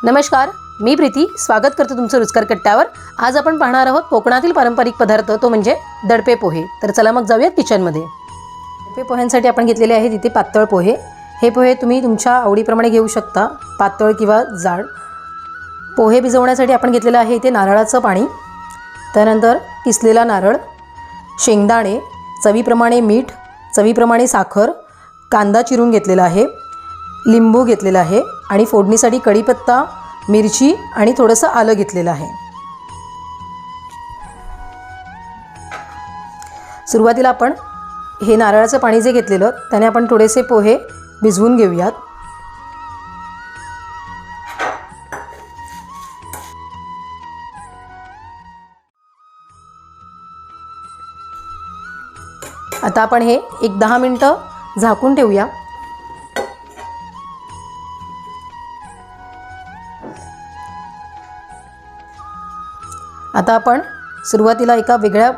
नमस्कार, मी प्रीती स्वागत करते तुमचं रुचकर कट्ट्यावर। आज आपण पाहणार आहोत कोकणातील पारंपरिक पदार्थ, तो म्हणजे दडपे पोहे। तर चला मग जाऊयात किचनमध्ये। दडपे पोह्यांसाठी आपण घेतलेले आहेत इथे पातळ पोहे। हे पोहे तुम्ही तुमच्या आवडीप्रमाणे घेऊ शकता, पातळ किंवा जाड। पोहे भिजवण्यासाठी आपण घेतलेलं आहे इथे नारळाचं पाणी, त्यानंतर किसलेला नारळ, शेंगदाणे, चवीप्रमाणे मीठ, चवीप्रमाणे साखर, कांदा चिरून घेतलेला आहे, लिंबू घेतलेला आहे आणि फोडणीसाठी कढीपत्ता, मिरची आणि थोडंसं आलं घेतलेलं आहे। सुरुवातीला आपण हे नारळाचं पाणी जे घेतलेलं त्याने आपण थोडेसे पोहे भिजवून घेऊयात। आता आपण हे 10 मिनिटं झाकून ठेवूया। आता आपण सुरुवातीला एका वेगळ्या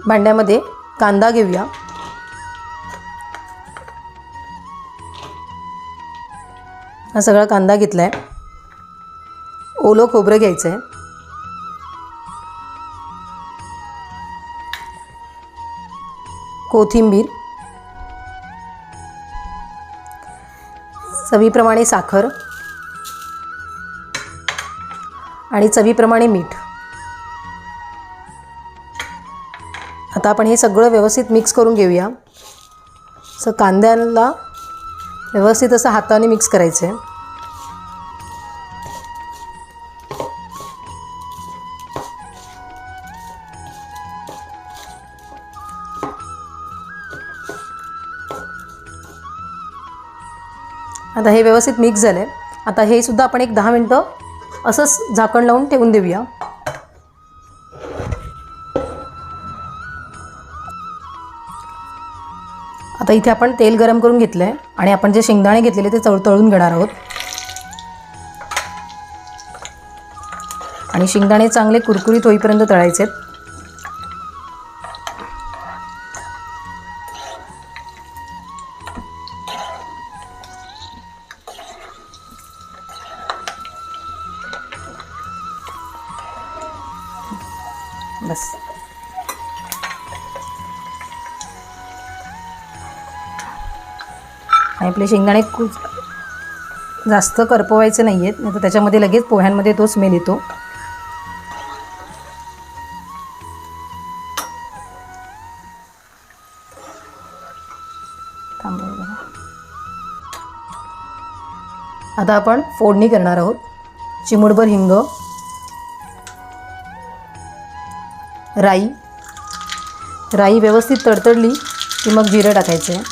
भांड्यामध्ये कांदा घेऊया। हा सगळा कांदा घेतलाय। ओलं खोबरं घ्यायचं आहे, कोथिंबीर, चवीप्रमाणे साखर आणि चवीप्रमाणे मीठ। आता आपण हे सगळं व्यवस्थित मिक्स करून घेऊया। असं कांद्याला व्यवस्थित असं हाताने मिक्स करायचं आहे। आता हे व्यवस्थित मिक्स झालंय। आता हे सुद्धा आपण 10 मिनिटं असंच झाकण लावून ठेवून देऊया। आता इथे आपण तेल गरम करून घेतलंय आणि आपण जे शेंगदाणे घेतलेले ते तळून घेणार आहोत। आणि शेंगदाणे चांगले कुरकुरीत होईपर्यंत तळायचे। बस आणि आपले शेंगदाणे खूप जास्त करपवायचे नाही आहेत, नाही तर त्याच्यामध्ये लगेच पोह्यांमध्ये तो स्मेल येतो। आता आपण फोडणी करणार आहोत। चिमूटभर हिंग, राई व्यवस्थित तडतडली की मग जिरं टाकायचं आहे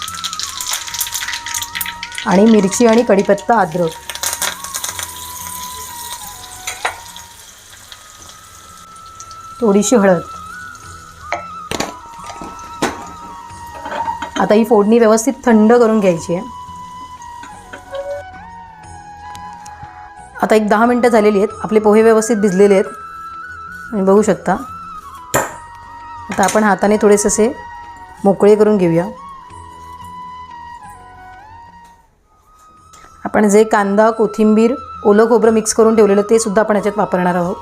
आणि मिरची आणि कढीपत्ता, अद्रक, थोडीशी हळद। आता ही फोडणी व्यवस्थित थंड करून घ्यायची आहे। आता 10 मिनिटं झालेली आहेत, आपले पोहे व्यवस्थित भिजलेले आहेत आणि बघू शकता। आता आपण हाताने थोडेसे असे मोकळे करून घेऊया। आपण जे कांदा, कोथिंबीर, ओलं खोबरं मिक्स करून ठेवलेलं ते सुद्धा आपण याच्यात वापरणार आहोत।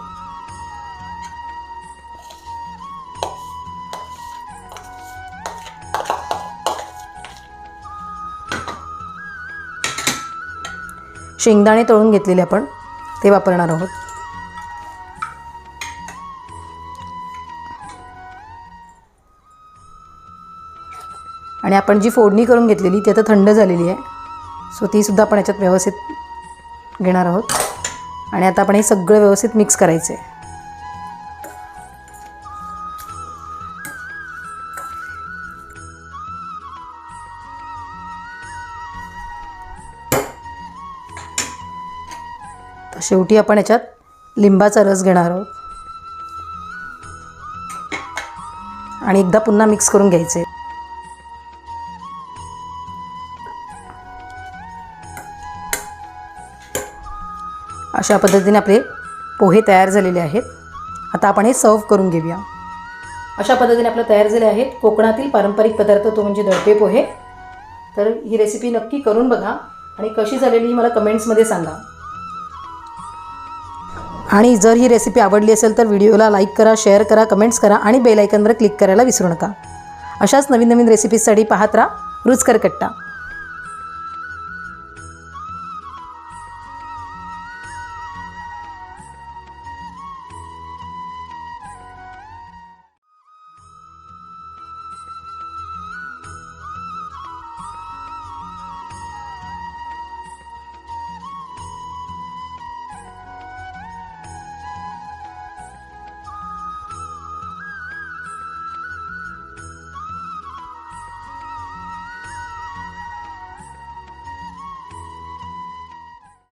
शेंगदाणे तळून घेतलेले आपण ते वापरणार आहोत। आणि आपण जी फोडणी करून घेतलेली ती आता थंड झालेली आहे, सो ती सुद्धा आपण याच्यात व्यवस्थित घेणार आहोत। आणि आता आपण हे सगळं व्यवस्थित मिक्स करायचं आहे। तर शेवटी आपण याच्यात लिंबाचा रस घेणार आहोत आणि एकदा पुन्हा मिक्स करून घ्यायचं आहे। अशा पद्धतीने आपले पोहे तयार झालेले आहेत। आता आपण हे सर्व करून घेऊया। अशा पद्धतीने आपलं तयार झाले आहेत कोकणातील पारंपरिक पदार्थ, तो म्हणजे दडपे पोहे। तर ही रेसिपी नक्की करून बघा आणि कशी झालेली मला कमेंट्समध्ये सांगा। आणि जर ही रेसिपी आवडली असेल तर व्हिडिओला लाईक करा, शेअर करा, कमेंट्स करा आणि बेल आयकॉनवर क्लिक करायला विसरू नका. अशाच नवीन नवीन रेसिपीजसाठी पाहत राहा रुचकर कट्टा.